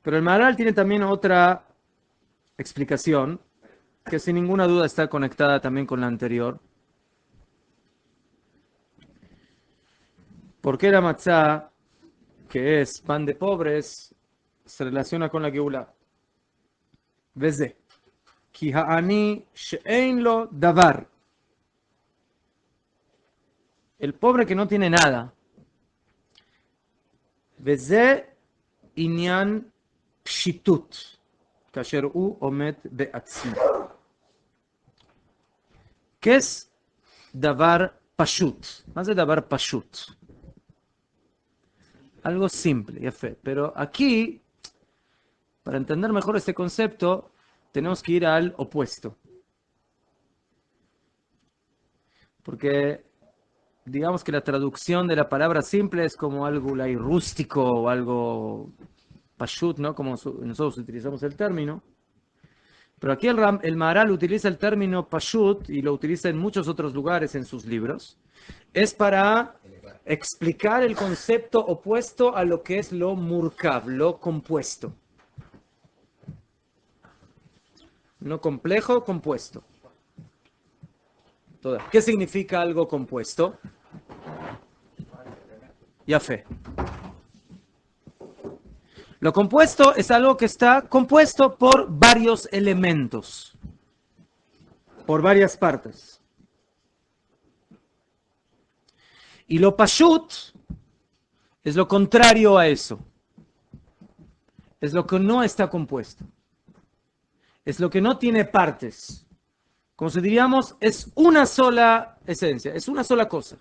Pero el Maharal tiene también otra explicación, que sin ninguna duda está conectada también con la anterior. ¿Por qué la matzá, que es pan de pobres, se relaciona con la Geulá? Veze. Ki ha'ani she'ein lo davar. El pobre que no tiene nada. Veze inyan pshitut. Kasher u omet be'atzmi. ¿Qué es davar pashut? Más de davar pashut. Algo simple, ya fe. Pero aquí, para entender mejor este concepto, tenemos que ir al opuesto. Porque digamos que la traducción de la palabra simple es como algo rústico o algo pashut, ¿no? Como nosotros utilizamos el término. Pero aquí el Maharal utiliza el término pashut y lo utiliza en muchos otros lugares en sus libros. Es para explicar el concepto opuesto a lo que es lo murkav, lo compuesto. No complejo, compuesto. ¿Qué significa algo compuesto? Ya fe. Lo compuesto es algo que está compuesto por varios elementos, por varias partes. Y lo pashut es lo contrario a eso. Es lo que no está compuesto. Es lo que no tiene partes. Como si diríamos, es una sola esencia, es una sola cosa.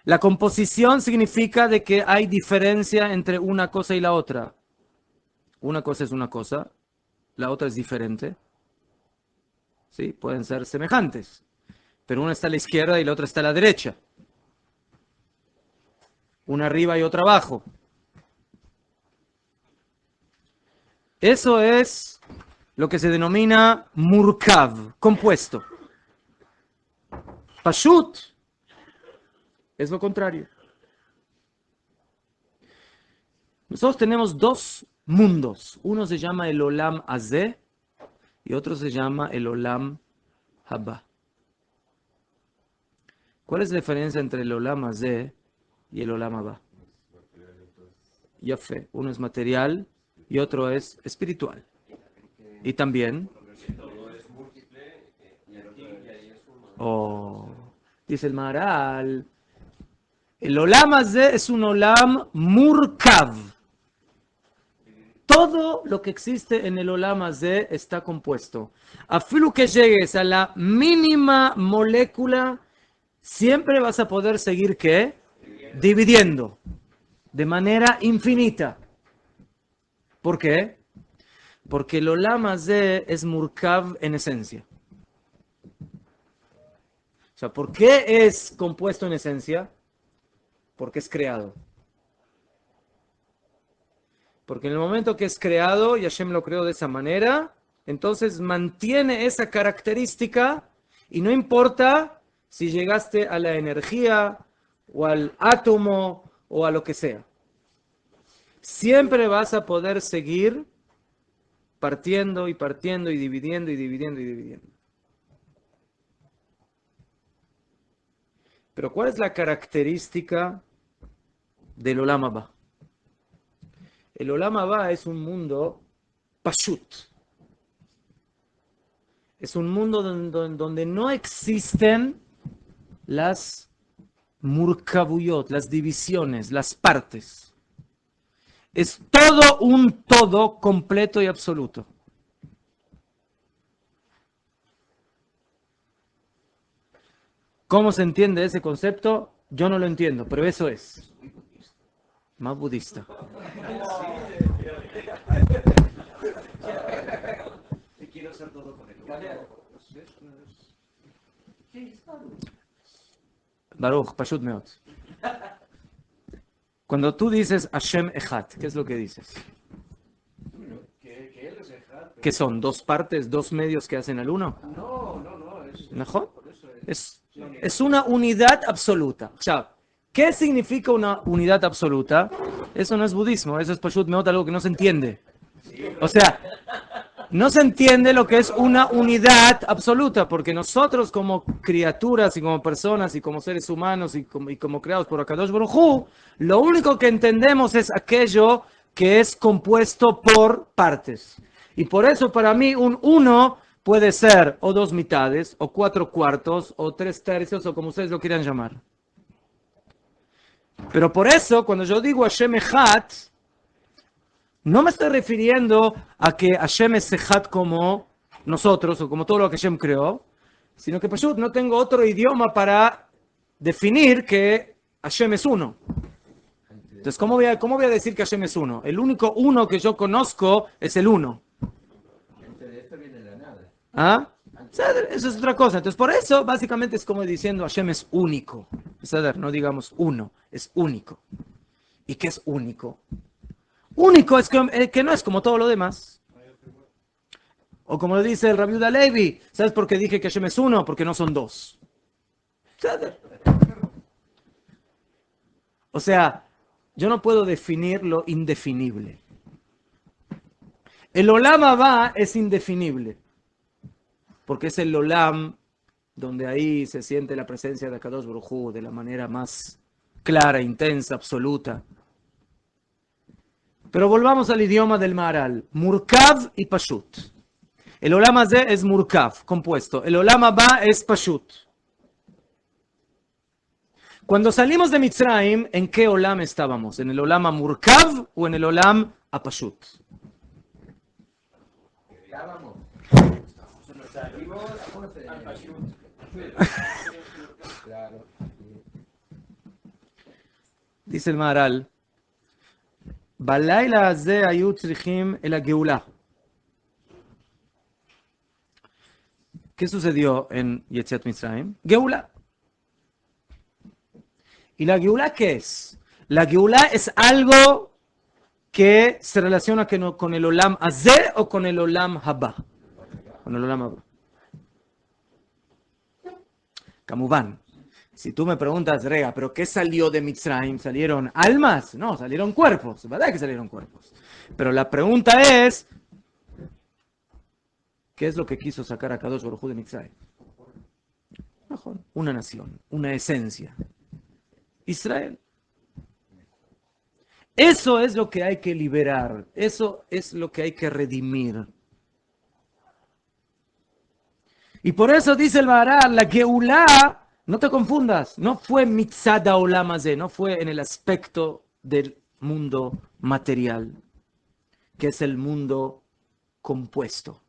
La composición significa de que hay diferencia entre una cosa y la otra. Una cosa es una cosa, la otra es diferente. ¿Sí? Pueden ser semejantes, pero una está a la izquierda y la otra está a la derecha. Una arriba y otra abajo. Eso es lo que se denomina murkav, compuesto. Pashut es lo contrario. Nosotros tenemos dos mundos. Uno se llama el Olam Hazeh y otro se llama el Olam Haba. ¿Cuál es la diferencia entre el Olam Hazeh y el Olam Haba? Yafé. Uno es material y otro es espiritual. Y también... dice el Maharal, el Olam Hazeh es un Olam murkav. Todo lo que existe en el Olam Hazeh está compuesto. Afilu que llegues a la mínima molécula, siempre vas a poder seguir, ¿qué? Dividiendo. De manera infinita. ¿Por qué? Porque el Olam Hazeh es murkav en esencia. O sea, ¿por qué es compuesto en esencia? Porque es creado. Porque en el momento que es creado, y Hashem lo creó de esa manera, entonces mantiene esa característica y no importa si llegaste a la energía o al átomo o a lo que sea. Siempre vas a poder seguir partiendo y partiendo y dividiendo y dividiendo y dividiendo. Pero ¿cuál es la característica del Olam Haba? El Olam Haba es un mundo pashut. Es un mundo donde no existen las murkabuyot, las divisiones, las partes. Es todo un todo completo y absoluto. ¿Cómo se entiende ese concepto? Yo no lo entiendo, pero eso es. Más budista. Quiero hacer todo con el Baruch, Pashut Meot. Cuando tú dices Hashem Echad, ¿qué es lo que dices? ¿Qué son? ¿Dos partes, dos medios que hacen al uno? No. ¿Mejor? Es una unidad absoluta. O sea, ¿Qué significa una unidad absoluta? Eso no es budismo, eso es Pashut Meot, algo que no se entiende. O sea, no se entiende lo que es una unidad absoluta, porque nosotros como criaturas y como personas y como seres humanos y como creados por Akadosh Baruj Hu, lo único que entendemos es aquello que es compuesto por partes. Y por eso para mí un uno puede ser o 2 mitades, o 4 cuartos, o 3 tercios, o como ustedes lo quieran llamar. Pero por eso, cuando yo digo Hashem Echad, no me estoy refiriendo a que Hashem es Echad como nosotros, o como todo lo que Hashem creó, sino que Pashut no tengo otro idioma para definir que Hashem es uno. Entonces, ¿cómo voy a decir que Hashem es uno? El único uno que yo conozco es el uno. ¿Ah? Eso es otra cosa. Entonces, por eso, básicamente es como diciendo Hashem es único. No digamos uno, es único. ¿Y qué es único? Único es que no es como todo lo demás. O como lo dice el Rabbi Yehuda Levi, ¿sabes por qué dije que Hashem es uno? Porque no son dos. O sea, yo no puedo definir lo indefinible. El Olam Abba es indefinible. Porque es el Olam donde ahí se siente la presencia de Akadosh Baruj Hu de la manera más clara, intensa, absoluta. Pero volvamos al idioma del Maharal. Murkav y Pashut. El Olam Hazeh es Murkav, compuesto. El Olam Abba es Pashut. Cuando salimos de Mitzrayim, ¿en qué Olam estábamos? ¿En el Olam Murkav o en el Olam Pashut? Dice el Maharal, בלילה הזה היו צריכים אל הגאולה. ¿Qué sucedió en Yetziat Mitzrayim? Geula. ¿Y la Geula qué es? La Geula es algo que se relaciona con el Olam Hazeh o con el Olam Haba. Con el Olam Haba. Kamuban. Si tú me preguntas, Rega, ¿pero qué salió de Mitzrayim? ¿Salieron almas? No, salieron cuerpos. Es verdad que salieron cuerpos. Pero la pregunta es, ¿qué es lo que quiso sacar a Kadosh Baruj Hu de Mitzrayim? Una nación, una esencia. Israel. Eso es lo que hay que liberar. Eso es lo que hay que redimir. Y por eso dice el Maharal, la Geulá, no te confundas, no fue Mitzad Olam Hazeh, no fue en el aspecto del mundo material, que es el mundo compuesto.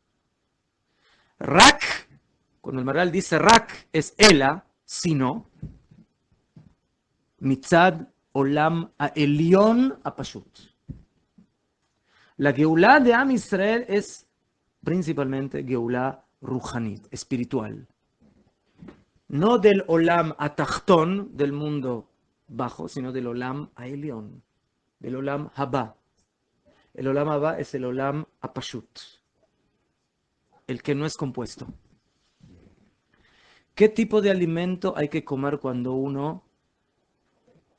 Rak, cuando el Maharal dice Rak, es Ela, sino Mitzad Olam Ha'elyon Pashut. La Geulá de Am Israel es principalmente Geulá Ruhanit, espiritual. No del Olam Atachtón, del mundo bajo, sino del Olam Ha'elyon, del Olam Haba. El Olam Haba es el Olam Pashut, el que no es compuesto. ¿Qué tipo de alimento hay que comer cuando uno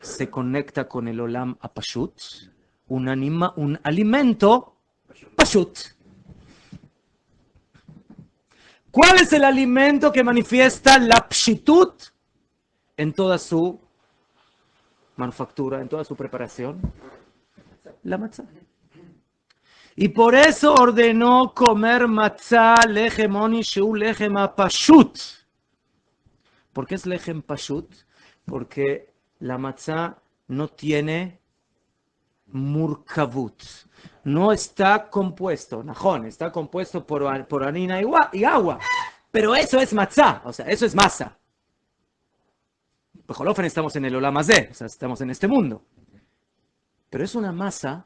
se conecta con el Olam Pashut? Un alimento Pashut. ¿Cuál es el alimento que manifiesta la pshitut en toda su manufactura, en toda su preparación? La matzah. Y por eso ordenó comer matzah lechem oni shu lechem pashut. ¿Por qué es lechem pashut? Porque la matzah no tiene murkavut. No está compuesto, najón, está compuesto por harina y agua. Pero eso es matzah, o sea, eso es masa. Bejolofen estamos en el Olam Hazeh, o sea, estamos en este mundo. Pero es una masa,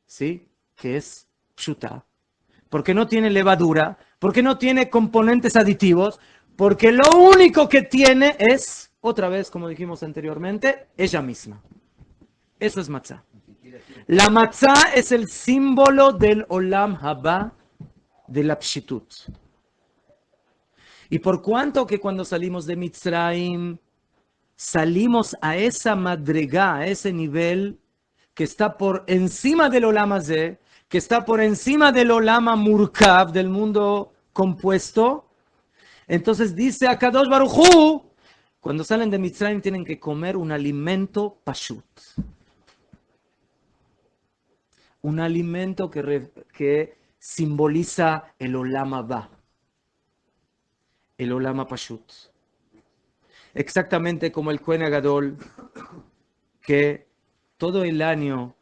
¿sí? Que es pshuta, porque no tiene levadura, porque no tiene componentes aditivos, porque lo único que tiene es, otra vez, como dijimos anteriormente, ella misma. Eso es matzah. La matzah es el símbolo del Olam Haba, de la pshitut. Y por cuanto que cuando salimos de Mitzrayim, salimos a esa madrigá, a ese nivel que está por encima del Olam Hazé, que está por encima del Olam Murkav, del mundo compuesto. Entonces dice a Kadosh Baruj Hu, cuando salen de Mitzrayim tienen que comer un alimento pashut. Un alimento que simboliza el Olam Haba, el Olam Pashut. Exactamente como el Kohen Gadol, que todo el año,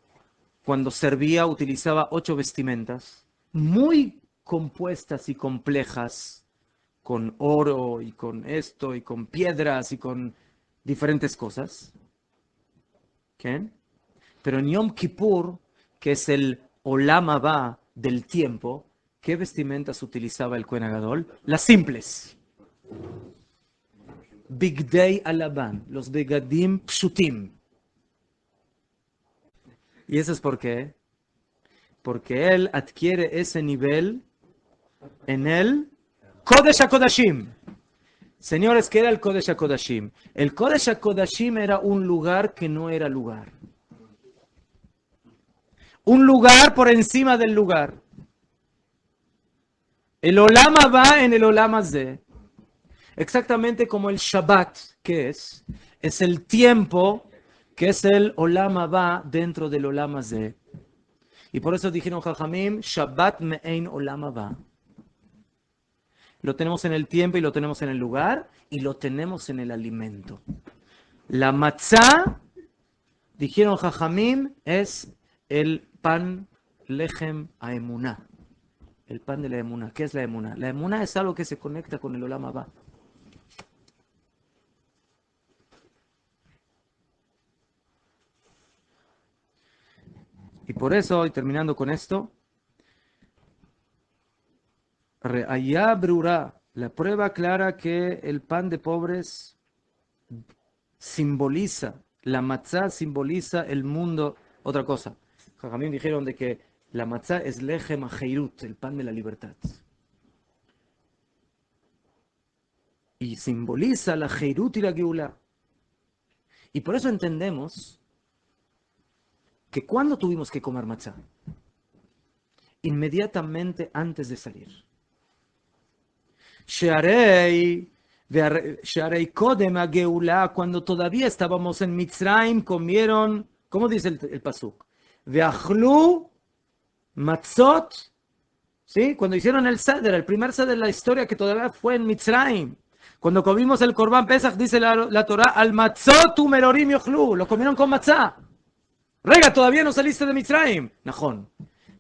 cuando servía, utilizaba 8 vestimentas, muy compuestas y complejas, con oro y con esto y con piedras y con diferentes cosas. ¿Okay? Pero en Yom Kippur, que es el Olam Haba del tiempo, ¿qué vestimentas utilizaba el Kohen Gadol? Las simples. Bigdei Alaban, los Begadim Pshutim. ¿Y eso es por qué? Porque él adquiere ese nivel en el Kodesh HaKodashim. Señores, ¿qué era el Kodesh HaKodashim? El Kodesh HaKodashim era un lugar que no era lugar. Un lugar por encima del lugar. El Olam Haba en el Olam Hazé. Exactamente como el Shabbat, que es el tiempo que es el Olam Haba dentro del Olam Hazé. Y por eso dijeron Jajamim, Shabbat me'ein Olam Haba. Lo tenemos en el tiempo y lo tenemos en el lugar y lo tenemos en el alimento. La matzah, dijeron Jajamim, es el pan lechem haemuná. El pan de la emuná. ¿Qué es la emuná? La emuná es algo que se conecta con el Olam Haba. Y por eso, y terminando con esto, Re'ayá brura, la prueba clara que el pan de pobres simboliza, la matzá simboliza el mundo. Otra cosa, Jajamim dijeron de que la matzá es lechem hacheirut, el pan de la libertad. Y simboliza la heirut y la geulá. Y por eso entendemos que cuando tuvimos que comer matzá, inmediatamente antes de salir. Shearei Kodem HaGeulá, cuando todavía estábamos en Mitzrayim, comieron, ¿cómo dice el pasuk? Veachlu matzot, ¿sí? Cuando hicieron el seder, el primer seder de la historia que todavía fue en Mitzrayim. Cuando comimos el Korban Pesach, dice la Torah, al matzot u merorim yochlu, lo comieron con matzá. Rega, todavía no saliste de Mitzrayim. Najón.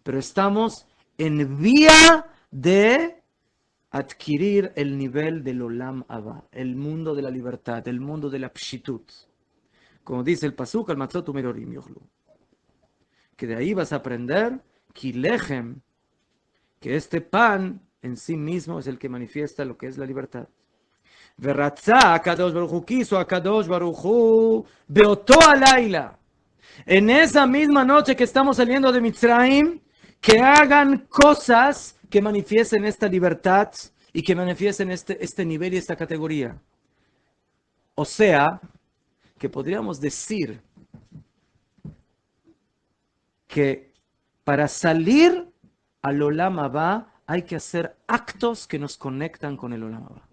Pero estamos en vía de adquirir el nivel del Olam Haba, el mundo de la libertad, el mundo de la pshitut. Como dice el pasuk, al matzot u merorim yochlu. Que de ahí vas a aprender ki lechem, que este pan en sí mismo es el que manifiesta lo que es la libertad. Veratzá Akadosh Baruj Hu, quiso Akadosh Baruj Hu beoto alayla. En esa misma noche que estamos saliendo de Mitzrayim, que hagan cosas que manifiesten esta libertad y que manifiesten este nivel y esta categoría. O sea, que podríamos decir que para salir al Olam Haba hay que hacer actos que nos conectan con el Olam Haba.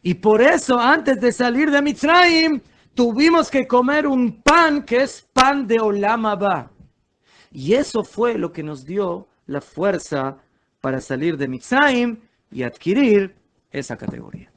Y por eso, antes de salir de Mitzrayim, tuvimos que comer un pan que es pan de Olam Haba. Y eso fue lo que nos dio la fuerza para salir de Mitzrayim y adquirir esa categoría.